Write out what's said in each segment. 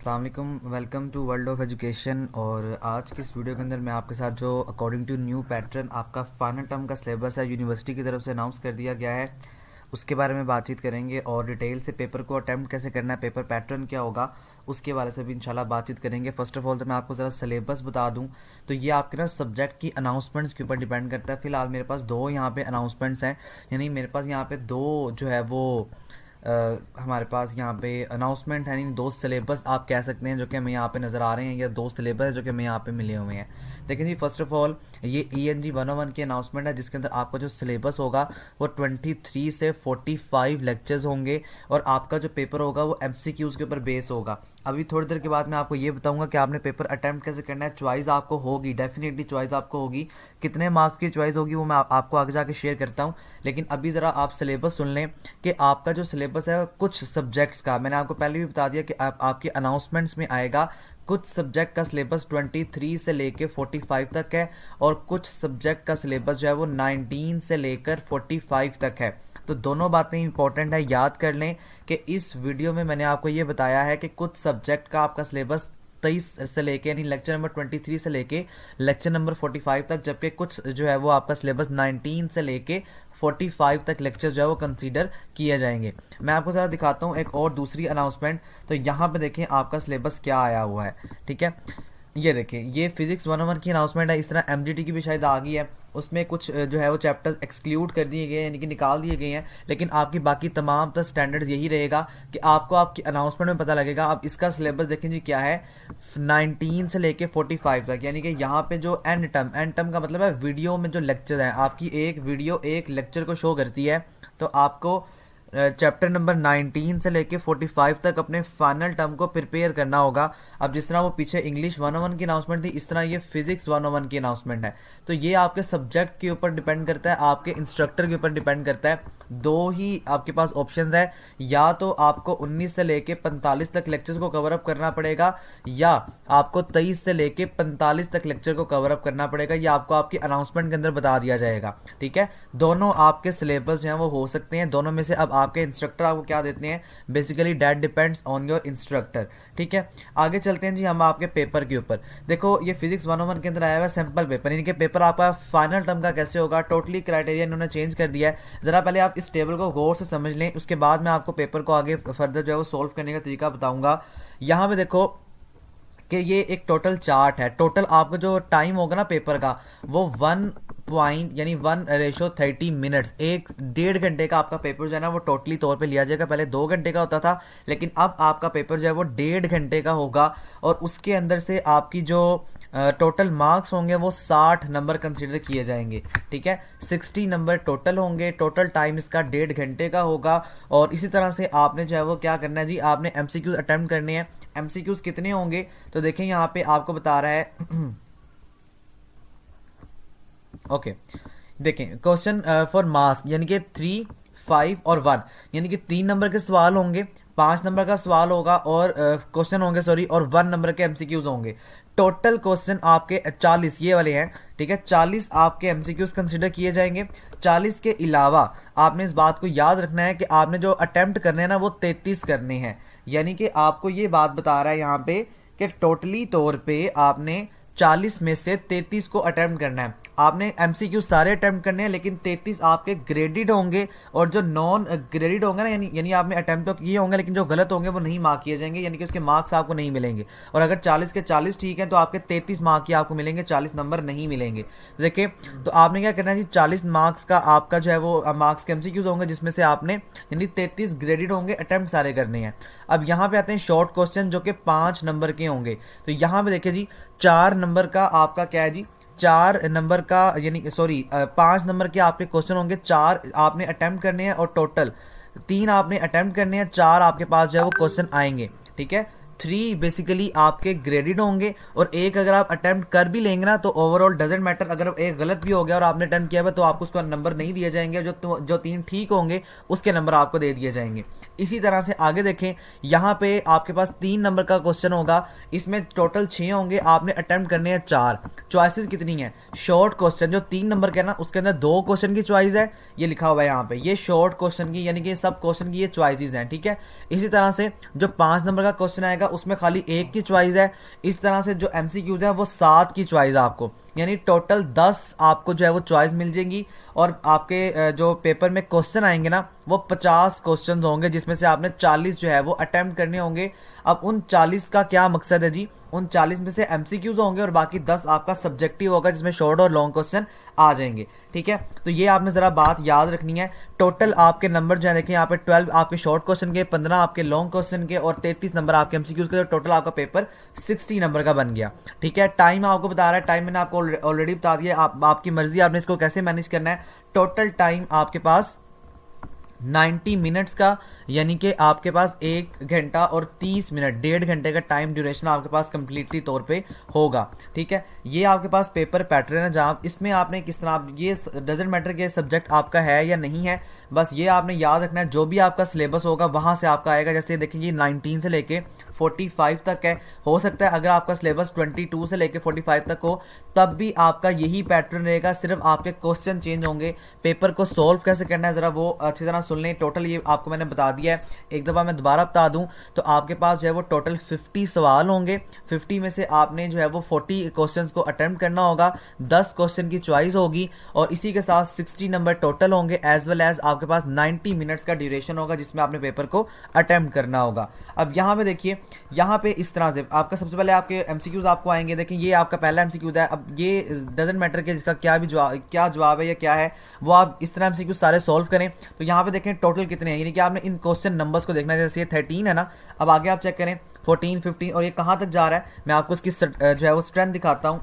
अस्सलाम वालेकुम, welcome to world of education. और आज की इस वीडियो के अंदर मैं आपके साथ जो अकॉर्डिंग टू न्यू पैटर्न आपका फाइनल टर्म का सिलेबस है यूनिवर्सिटी की तरफ से अनाउंस कर दिया गया है, उसके बारे में बातचीत करेंगे। और डिटेल से पेपर को अटैम्प्ट कैसे करना है, पेपर पैटर्न क्या होगा, उसके बारे से भी इंशाल्लाह बातचीत करेंगे। फर्स्ट ऑफ ऑल तो मैं आपको ज़रा सिलेबस बता दूं तो ये आपके ना सब्जेक्ट की अनाउंसमेंट्स के ऊपर डिपेंड करता है। फिलहाल मेरे पास दो यहाँ पे अनाउंसमेंट्स हैं, यानी मेरे पास यहाँ पे दो जो है वो हमारे पास यहाँ पे अनाउंसमेंट है, नहीं दो सिलेबस आप कह सकते हैं जो कि हमें यहाँ पे नज़र आ रहे हैं, या दो सिलेबस है जो कि हमें यहाँ पे मिले हुए हैं। लेकिन जी फर्स्ट ऑफ ऑल ये ENG 101 की अनाउंसमेंट है, जिसके अंदर आपका जो सिलेबस होगा वो 23 से 45 लेक्चर्स होंगे, और आपका जो पेपर होगा वो MCQs के ऊपर बेस होगा। अभी थोड़ी देर के बाद मैं आपको ये बताऊंगा कि आपने पेपर अटेम्प्ट कैसे करना है। चॉइस आपको होगी, डेफिनेटली चॉइस आपको होगी। कितने मार्क्स की चॉइस होगी वो मैं आपको आगे जाके शेयर करता हूँ। लेकिन अभी ज़रा आप सिलेबस सुन लें कि आपका जो सिलेबस है कुछ सब्जेक्ट्स का, मैंने आपको पहले भी बता दिया कि आपके अनाउंसमेंट्स में आएगा। कुछ सब्जेक्ट का सिलेबस 23 से लेके 45 तक है, और कुछ सब्जेक्ट का सिलेबस जो है वो 19 से लेकर 45 तक है। तो दोनों बातें इंपॉर्टेंट है, याद कर लें कि इस वीडियो में मैंने आपको ये बताया है कि कुछ सब्जेक्ट का आपका सिलेबस 23 से लेके, यानी लेक्चर नंबर 23 से लेके लेक्चर नंबर 45 तक, जबकि कुछ जो है वो आपका सिलेबस 19 से लेके 45 तक लेक्चर जो है वो कंसीडर किए जाएंगे। मैं आपको ज़रा दिखाता हूँ एक और दूसरी अनाउंसमेंट। तो यहाँ पे देखें आपका सिलेबस क्या आया हुआ है, ठीक है। ये देखिए, ये फिजिक्स 101 की अनाउंसमेंट है। इस तरह MGT की भी शायद आ गई है, उसमें कुछ जो है वो चैप्टर्स एक्सक्लूड कर दिए गए हैं, यानी कि निकाल दिए गए हैं। लेकिन आपकी बाकी तमाम तो स्टैंडर्ड्स यही रहेगा कि आपको आपकी अनाउंसमेंट में पता लगेगा। अब इसका सिलेबस देखें जी क्या है, 19 से लेके 45 तक, यानी कि यहाँ पे जो एंड टर्म का मतलब है वीडियो में जो लेक्चर है, आपकी एक वीडियो एक लेक्चर को शो करती है। तो आपको चैप्टर नंबर 19 से लेके 45 तक अपने फाइनल टर्म को प्रिपेयर करना होगा। अब जिस तरह वो पीछे इंग्लिश 101 की अनाउंसमेंट थी, इस तरह ये फिजिक्स 101 की अनाउंसमेंट है। तो ये आपके सब्जेक्ट के ऊपर डिपेंड करता है, आपके इंस्ट्रक्टर के ऊपर डिपेंड करता है। दो ही आपके पास ऑप्शंस है, या तो आपको 19 से लेके 45 तक लेक्चर्स को कवर अप करना पड़ेगा, या आपको 23 से लेके 45 तक लेक्चर को कवर अप करना पड़ेगा। ये आपको आपकी अनाउंसमेंट के अंदर बता दिया जाएगा, ठीक है। दोनों आपके सिलेबस जो है वो हो सकते हैं, दोनों में से अब आपके इंस्ट्रक्टर आपको क्या देते हैं, basically that depends on your instructor, ठीक है। आगे चलते हैं जी हम आपके पेपर के ऊपर। देखो ये फिजिक्स 101 के अंदर आया हुआ है सैंपल पेपर, यानी कि पेपर आपका फाइनल टर्म का कैसे होगा, टोटली क्राइटेरिया इन्होंने चेंज कर दिया है। जरा पहले आप इस टेबल को गौर से समझ लें, उसके बाद मैं आपको पेपर को आगे फर्दर जो है वो सोल्व करने का तरीका बताऊंगा। यहां पे देखो कि ये एक टोटल चार्ट है। टोटल आपका जो टाइम होगा ना पेपर का, वो 1:1:30 मिनट्स, एक 1.5 घंटे का आपका पेपर जो है ना वो टोटली तौर पे लिया जाएगा। पहले 2 घंटे का होता था, लेकिन अब आपका पेपर जो है वो 1.5 घंटे का होगा। और उसके अंदर से आपकी जो टोटल मार्क्स होंगे वो 60 नंबर कंसीडर किए जाएंगे, ठीक है। 60 नंबर टोटल होंगे। टोटल टाइम इसका 1.5 घंटे का होगा। और इसी तरह से आपने जो है वो क्या करना है जी, आपने MCQs अटेम्प्ट करने हैं। MCQs कितने होंगे तो देखें यहाँ पे आपको बता रहा है ओके देखें, क्वेश्चन फॉर मार्क्स, यानी कि 3, 5 और 1, यानी कि 3 नंबर के सवाल होंगे, 5 नंबर का सवाल होगा, और क्वेश्चन होंगे सॉरी, और 1 नंबर के MCQs होंगे। टोटल क्वेश्चन आपके 40 ये वाले हैं, ठीक है। 40 आपके MCQs कंसिडर किए जाएंगे। 40 के अलावा आपने इस बात को याद रखना है कि आपने जो अटेम्प्ट करने हैं ना वो 33 करने हैं। यानी कि आपको ये बात बता रहा है यहाँ पे कि टोटली तौर पे आपने 40 में से 33 को अटेम्प्ट करना है। आपने MCQ सारे अटेम्प्ट करने हैं, लेकिन 33 आपके ग्रेडेड होंगे, और जो नॉन ग्रेडेड होंगे ना, यानी आपने अटेम्प्ट तो किए होंगे लेकिन जो गलत होंगे वो नहीं मार्क किए जाएंगे, यानी कि उसके मार्क्स आपको नहीं मिलेंगे। और अगर 40 के 40 ठीक है तो आपके 33 मार्क ही आपको मिलेंगे, 40 नंबर नहीं मिलेंगे। तो देखिए, तो आपने क्या करना है जी, 40 मार्क्स का आपका जो है वो मार्क्स के MCQs होंगे, जिसमें से आपने यानी 33 ग्रेडेड होंगे, अटेम्प्ट सारे करने हैं। अब यहाँ पे आते हैं शॉर्ट क्वेश्चन जो कि 5 नंबर के होंगे। तो यहाँ पे देखिए जी, 4 नंबर का आपका क्या है जी, 4 नंबर का यानी सॉरी 5 नंबर के आपके क्वेश्चन होंगे। 4 आपने अटेम्प्ट करने हैं, और टोटल 3 आपने अटेम्प्ट करने हैं, 4 आपके पास जो है वो क्वेश्चन आएंगे, ठीक है। 3 बेसिकली आपके ग्रेडेड होंगे, और एक अगर आप अटेम्प्ट कर भी लेंगे ना तो ओवरऑल डजेंट मैटर। अगर एक गलत भी हो गया और आपने अटेम्प्ट किया हुआ तो आपको उसका नंबर नहीं दिए जाएंगे, जो 3 ठीक होंगे उसके नंबर आपको दे दिए जाएंगे। इसी तरह से आगे देखें, यहाँ पे आपके पास 3 नंबर का क्वेश्चन होगा, इसमें टोटल 6 होंगे, आपने अटेम्प्ट करने हैं 4। चॉइसेस कितनी है, शॉर्ट क्वेश्चन जो 3 नंबर के है ना उसके अंदर 2 क्वेश्चन की चॉइस है, ये लिखा हुआ है यहाँ पे, ये शॉर्ट क्वेश्चन की यानी कि सब क्वेश्चन की ये चॉइसेस हैं, ठीक है। इसी तरह से जो 5 नंबर का क्वेश्चन आएगा उसमें खाली एक की चॉइस है। इस तरह से जो एमसीक्यूज है वो 7 की चॉइस है आपको, यानी टोटल 10 आपको जो है वो चॉइस मिल जाएगी। और आपके जो पेपर में क्वेश्चन आएंगे ना वो 50 क्वेश्चन होंगे, जिसमें से आपने 40 जो है वो अटेम्प्ट करने होंगे। अब उन 40 का क्या मकसद है जी, उन 40 में से एमसीक्यूज होंगे और बाकी 10 आपका सब्जेक्टिव होगा, जिसमें शॉर्ट और लॉन्ग क्वेश्चन आ जाएंगे। ठीक है, तो ये आपने जरा बात याद रखनी है। टोटल आपके नंबर जो है देखें यहाँ पे 12 आपके शॉर्ट क्वेश्चन के, 15 आपके लॉन्ग क्वेश्चन के और 33 नंबर आपके एमसीक्यूज के। तो टोटल आपका पेपर 60 नंबर का बन गया। ठीक है, टाइम आपको बता रहा है, टाइम मैंने आपको ऑलरेडी बता दिया। आपकी मर्जी, आपने इसको कैसे मैनेज करना है। टोटल टाइम आपके पास 90 मिनट्स का, यानी कि आपके पास 1 घंटा और 30 मिनट, 1.5 घंटे का टाइम ड्यूरेशन आपके पास कंप्लीटली तौर पे होगा। ठीक है, ये आपके पास पेपर पैटर्न है, जहाँ इसमें आपने किस तरह, ये डजेंट मैटर कि सब्जेक्ट आपका है या नहीं है, बस ये आपने याद रखना है। जो भी आपका सिलेबस होगा वहां से आपका आएगा। जैसे देखिए 19 से लेके 45 तक है। हो सकता है अगर आपका सिलेबस 22 से लेके 45 तक हो तब भी आपका यही पैटर्न रहेगा, सिर्फ आपके क्वेश्चन चेंज होंगे। पेपर को सॉल्व कैसे करना है जरा वो अच्छी तरह सुन लें। टोटल ये आपको मैंने बता दिया है, एक दफ़ा मैं दोबारा बता दूं तो आपके पास जो है वो टोटल 50 सवाल होंगे। 50 में से आपने जो है वो 40 क्वेश्चन को अटेम्प्ट करना होगा, 10 क्वेश्चन की चॉइस होगी और इसी के साथ 60 नंबर टोटल होंगे, एज वेल एज आपके पास 90 मिनट्स का ड्यूरेशन होगा जिसमें आपने पेपर को अटेम्प्ट करना होगा। अब यहाँ पे देखिए, यहाँ पे इस तरह से आपका सबसे पहले आपके एमसीक्यूज आपको आएंगे। देखिए ये आपका पहला एमसीक्यू है। अब ये डजंट मैटर कि जिसका क्या जवाब है या क्या है, वो आप इस तरह एमसीक्यू सारे सॉल्व करें। तो यहाँ पे देखें टोटल कितने हैं, यानी कि आपने इन क्वेश्चन नंबर्स को देखना है। जैसे ये 13 है ना, अब आगे आप चेक करें 14, 15 और ये कहाँ तक जा रहा है। मैं आपको इसकी जो है वो स्ट्रेंथ दिखाता हूँ।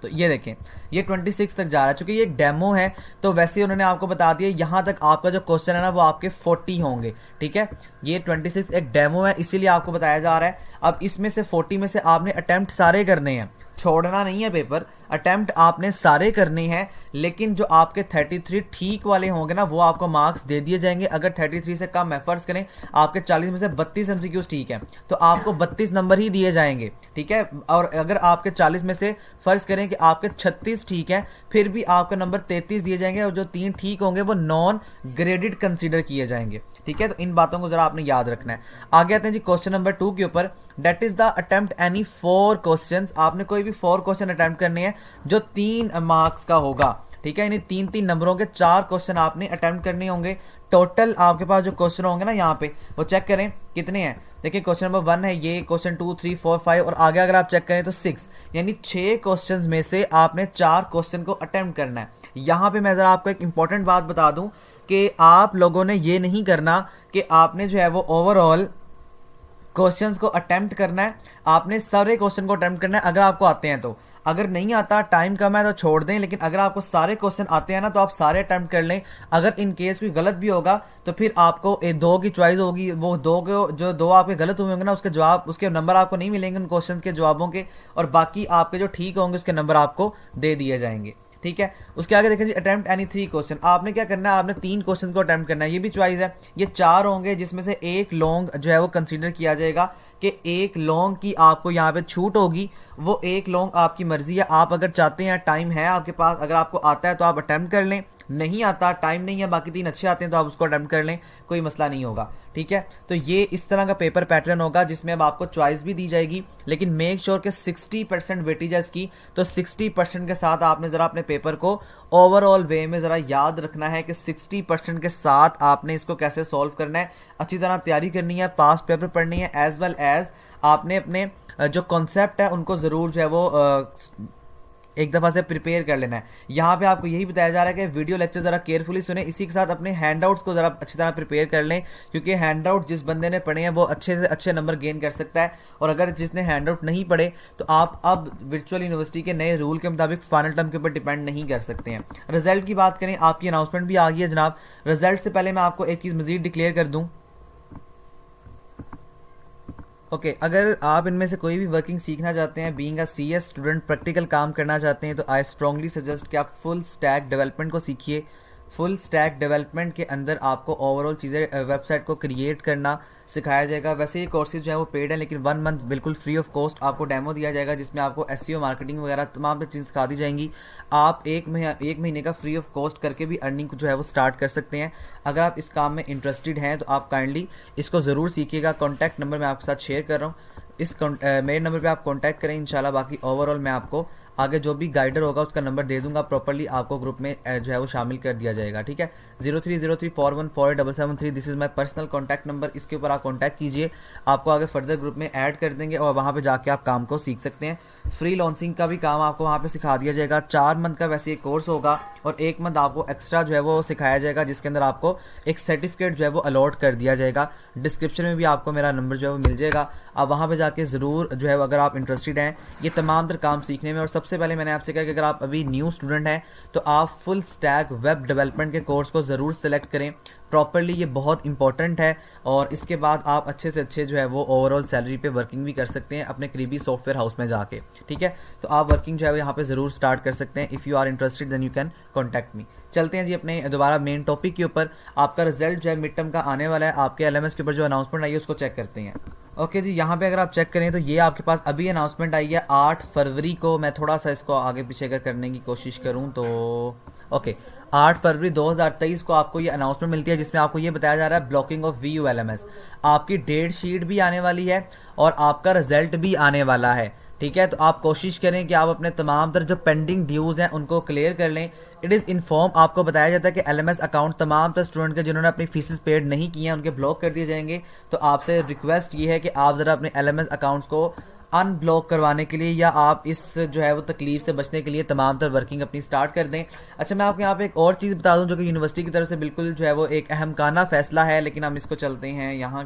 तो ये देखें ये 26 तक जा रहा है। चूंकि ये डेमो है तो वैसे उन्होंने आपको बता दिया यहाँ तक आपका जो क्वेश्चन है ना वो आपके 40 होंगे। ठीक है, ये 26 एक डेमो है इसीलिए आपको बताया जा रहा है। अब इसमें से 40 में से आपने अटेम्प्ट सारे करने हैं, छोड़ना नहीं है पेपर, अटेम्प्ट आपने सारे करने हैं। लेकिन जो आपके 33 ठीक वाले होंगे ना वो आपको मार्क्स दे दिए जाएंगे। अगर 33 से कम है, फर्ज करें आपके 40 में से 32 एमसीक्यूज ठीक है तो आपको 32 नंबर ही दिए जाएंगे। ठीक है, और अगर आपके 40 में से फर्ज करें कि आपके 36 ठीक है फिर भी आपका नंबर 33 दिए जाएंगे और जो 3 ठीक होंगे वो नॉन ग्रेडेड कंसीडर किए जाएंगे। ठीक है, तो इन बातों को जरा आपने याद रखना है। आगे आते हैं जी क्वेश्चन नंबर 2 के ऊपर। That is the attempt any 4 questions. आपने कोई भी 4 क्वेश्चन अटेम्प्ट करने हैं जो 3 मार्क्स का होगा। ठीक है, यानी 3-3 नंबरों के 4 क्वेश्चन आपने अटेम्प्ट करने होंगे। टोटल आपके पास जो क्वेश्चन होंगे ना यहाँ पे वो चेक करें कितने हैं। देखिए क्वेश्चन नंबर 1 है ये, क्वेश्चन 2, 3, 4, 5 और आगे अगर आप चेक करें तो 6, यानी 6 क्वेश्चंस में से आपने 4 क्वेश्चन को अटेम्प्ट करना है। यहाँ पे मैं जरा आपको एक इंपॉर्टेंट बात बता दूं कि आप लोगों ने ये नहीं करना कि आपने जो है वो ओवरऑल क्वेश्चंस को अटेम्प्ट करना है, आपने सारे क्वेश्चन को अटेम्प्ट करना है अगर आपको आते हैं तो। अगर नहीं आता, टाइम कम है तो छोड़ दें, लेकिन अगर आपको सारे क्वेश्चन आते हैं ना तो आप सारे अटेम्प्ट कर लें। अगर इन केस कोई गलत भी होगा तो फिर आपको 2 की चॉइस होगी, वो 2 के जो 2 आपके गलत हुए होंगे ना उसके जवाब, उसके नंबर आपको नहीं मिलेंगे उन क्वेश्चन के जवाबों के, और बाकी आपके जो ठीक होंगे उसके नंबर आपको दे दिए जाएंगे। ठीक है, उसके आगे देखें जी अटेम्प्ट एनी 3 क्वेश्चन। आपने क्या करना है, आपने 3 क्वेश्चन को अटेम्प्ट करना है, ये भी चॉइस है। ये 4 होंगे जिसमें से एक लॉन्ग जो है वो कंसीडर किया जाएगा कि एक लॉन्ग की आपको यहाँ पे छूट होगी। वो एक लॉन्ग आपकी मर्जी है, आप अगर चाहते हैं, टाइम है आपके पास, अगर आपको आता है तो आप अटेम्प्ट कर लें, नहीं आता, टाइम नहीं है, बाकी 3 अच्छे आते हैं तो आप उसको अटेम्प्ट कर लें, कोई मसला नहीं होगा। ठीक है, तो ये इस तरह का पेपर पैटर्न होगा जिसमें अब आपको चॉइस भी दी जाएगी, लेकिन मेक श्योर कि 60% वेटेज है इसकी। तो 60% के साथ आपने जरा अपने पेपर को ओवरऑल वे में जरा याद रखना है कि 60% के साथ आपने इसको कैसे सॉल्व करना है, अच्छी तरह तैयारी करनी है, पास्ट पेपर पढ़नी है, एज वेल एज आपने अपने जो कॉन्सेप्ट है उनको जरूर जो है वो एक दफ़ा से प्रिपेयर कर लेना है। यहाँ पे आपको यही बताया जा रहा है कि वीडियो लेक्चर ज़रा केयरफुली सुने, इसी के साथ अपने हैंडआउट्स को ज़रा अच्छी तरह प्रिपेयर कर लें, क्योंकि हैंडआउट जिस बंदे ने पढ़े हैं वो अच्छे से अच्छे नंबर गेन कर सकता है, और अगर जिसने हैंडआउट नहीं पढ़े तो आप अब वर्चुअल यूनिवर्सिटी के नए रूल के मुताबिक फाइनल टर्म के ऊपर डिपेंड नहीं कर सकते हैं। रिजल्ट की बात करें, आपकी अनाउंसमेंट भी आ गई है जनाब। रिजल्ट से पहले मैं आपको एक चीज़ मजीद डिक्लेयर कर दूँ। ओके, अगर आप इनमें से कोई भी वर्किंग सीखना चाहते हैं, being a CS student, practical काम करना चाहते हैं, तो आई स्ट्रांगली सजेस्ट कि आप फुल स्टैक डेवलपमेंट को सीखिए। फुल स्टैक डेवलपमेंट के अंदर आपको ओवरऑल चीज़ें वेबसाइट को क्रिएट करना सिखाया जाएगा। वैसे ये कोर्सेज जो है वो पेड है, लेकिन 1 मंथ बिल्कुल फ्री ऑफ कॉस्ट आपको डेमो दिया जाएगा, जिसमें आपको एसईओ मार्केटिंग वगैरह तमाम चीज़ें सिखा दी जाएंगी। आप एक महीने का फ्री ऑफ कॉस्ट करके भी अर्निंग जो है वो स्टार्ट कर सकते हैं। अगर आप इस काम में इंटरेस्टेड हैं तो आप काइंडली इसको ज़रूर सीखिएगा। कॉन्टैक्ट नंबर मैं आपके साथ शेयर कर रहा हूँ, मेरे नंबर पे आप कांटेक्ट करें इंशाल्लाह। बाकी ओवरऑल मैं आपको आगे जो भी गाइडर होगा उसका नंबर दे दूंगा, प्रॉपर्ली आपको ग्रुप में जो है वो शामिल कर दिया जाएगा। ठीक है, 030341487773 this is my personal contact number. इसके ऊपर आप कॉन्टैक्ट कीजिए, आपको आगे फर्दर ग्रुप में ऐड कर देंगे और वहाँ पे जाके आप काम को सीख सकते हैं। फ्री लॉन्चिंग का भी काम आपको वहाँ पे सिखा दिया जाएगा। 4 मंथ का वैसे ये कोर्स होगा और 1 मंथ आपको एक्स्ट्रा जो है वो सिखाया जाएगा, जिसके अंदर आपको एक सर्टिफिकेट जो है वो अलॉट कर दिया जाएगा। डिस्क्रिप्शन में भी आपको मेरा नंबर जो है वो मिल जाएगा, आप वहाँ पे जाके ज़रूर जो है अगर आप इंटरेस्टेड हैं ये तमाम तर काम सीखने में। और सबसे पहले मैंने आपसे कहा कि अगर आप अभी न्यू स्टूडेंट हैं तो आप फुल स्टैक वेब डेवलपमेंट के कोर्स को ज़रूर सेलेक्ट करें प्रॉपर्ली, ये बहुत इंपॉर्टेंट है। और इसके बाद आप अच्छे से अच्छे जो है वो ओवरऑल सैलरी पे वर्किंग भी कर सकते हैं अपने करीबी सॉफ्टवेयर हाउस में जाके। ठीक है, तो आप वर्किंग जो है यहाँ पे ज़रूर स्टार्ट कर सकते हैं। If you are interested then you can contact me. चलते हैं जी अपने दोबारा मेन टॉपिक के ऊपर। आपका रिजल्ट जो है मिड टर्म का आने वाला है, आपके एलएमएस के ऊपर जो अनाउंसमेंट आई है उसको चेक करते हैं। ओके जी, यहाँ पे अगर आप चेक करें तो ये आपके पास अभी अनाउंसमेंट आई है 8 फरवरी को। मैं थोड़ा सा इसको आगे पीछे अगर करने की कोशिश करूँ तो ओके 8 फरवरी 2023 को आपको ये अनाउंसमेंट मिलती है, जिसमें आपको ये बताया जा रहा है ब्लॉकिंग ऑफ VULMS। आपकी डेट शीट भी आने वाली है और आपका रिजल्ट भी आने वाला है। ठीक है, तो आप कोशिश करें कि आप अपने तमाम तर जो पेंडिंग ड्यूज हैं उनको क्लियर कर लें। इट इज़ इन्फॉर्म, आपको बताया जाता है कि LMS अकाउंट तमाम तर स्टूडेंट के जिन्होंने अपनी फीसेस पेड नहीं की हैं उनके ब्लॉक कर दिए जाएंगे। तो आपसे रिक्वेस्ट ये है कि आप ज़रा अपने LMS अकाउंट्स को अनब्लॉक करवाने के लिए या आप इस जो है वो तकलीफ से बचने के लिए तमाम तर वर्किंग अपनी स्टार्ट कर दें। अच्छा, मैं आपको यहाँ पे एक और चीज़ बता दूं जो कि यूनिवर्सिटी की तरफ से बिल्कुल जो है वो एक अहमकाना फैसला है, लेकिन हम इसको चलते हैं यहाँ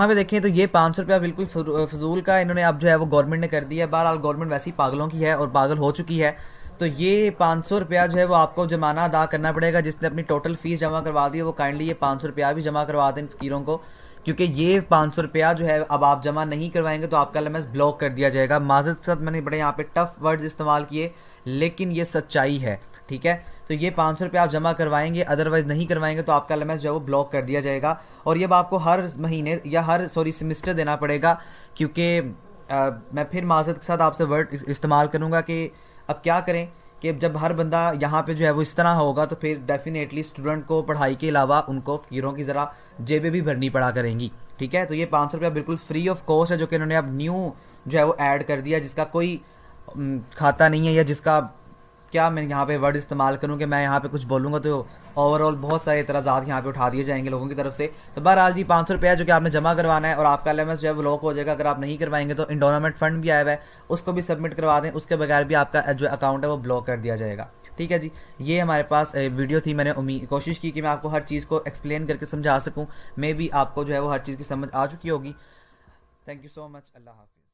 पे देखें तो ये 500 रुपया बिल्कुल फजूल का इन्होंने अब जो है वो गवर्नमेंट ने कर दिया है। बहरहाल गवर्नमेंट वैसे ही पागलों की है और पागल हो चुकी है। तो ये 500 रुपया जो है वो आपको जुर्माना अदा करना पड़ेगा। जिसने अपनी टोटल फीस जमा करवा दी है वो काइंडली ये 500 रुपया भी जमा करवा दें फकीरों को, क्योंकि ये 500 रुपया जो है अब आप जमा नहीं करवाएंगे तो आपका LMS ब्लॉक कर दिया जाएगा। माजरत के साथ मैंने बड़े यहाँ पे टफ वर्ड्स इस्तेमाल किए, लेकिन ये सच्चाई है। ठीक है, तो ये 500 रुपया आप जमा करवाएंगे, अदरवाइज नहीं करवाएंगे तो आपका LMS जो है वो ब्लॉक कर दिया जाएगा। और ये अब आपको हर महीने या हर सेमिस्टर देना पड़ेगा, क्योंकि मैं फिर माजरत के साथ आपसे वर्ड इस्तेमाल करूँगा कि अब क्या करें कि जब हर बंदा यहाँ पे जो है वो इस तरह होगा तो फिर डेफिनेटली स्टूडेंट को पढ़ाई के अलावा उनको फकीरों की ज़रा जेबें भी भरनी पड़ा करेंगी। ठीक है, तो ये 500 रुपया बिल्कुल फ्री ऑफ कॉस्ट है, जो कि इन्होंने अब न्यू जो है वो ऐड कर दिया, जिसका कोई खाता नहीं है या जिसका क्या मैं यहाँ पे वर्ड इस्तेमाल करूँ कि मैं यहाँ पे कुछ बोलूँगा तो ओवरऑल बहुत सारे एतराज़ात यहाँ पे उठा दिए जाएंगे लोगों की तरफ से। तो बहरहाल जी 500 रुपया जो कि आपने जमा करवाना है और आपका LMS जो है वो लॉक हो जाएगा। अगर आप नहीं करवाएंगे तो इंडोनामेंट फंड भी आया हुआ है, उसको भी सबमिट करवा दें, उसके बगैर भी आपका जो अकाउंट है वो ब्लॉक कर दिया जाएगा। ठीक है जी, ये हमारे पास वीडियो थी। मैंने कोशिश की कि मैं आपको हर चीज़ को एक्सप्लेन करके समझा सकूँ। मे बी आपको जो है वो हर चीज़ की समझ आ चुकी होगी। थैंक यू सो मच, अल्लाह हाफिज़।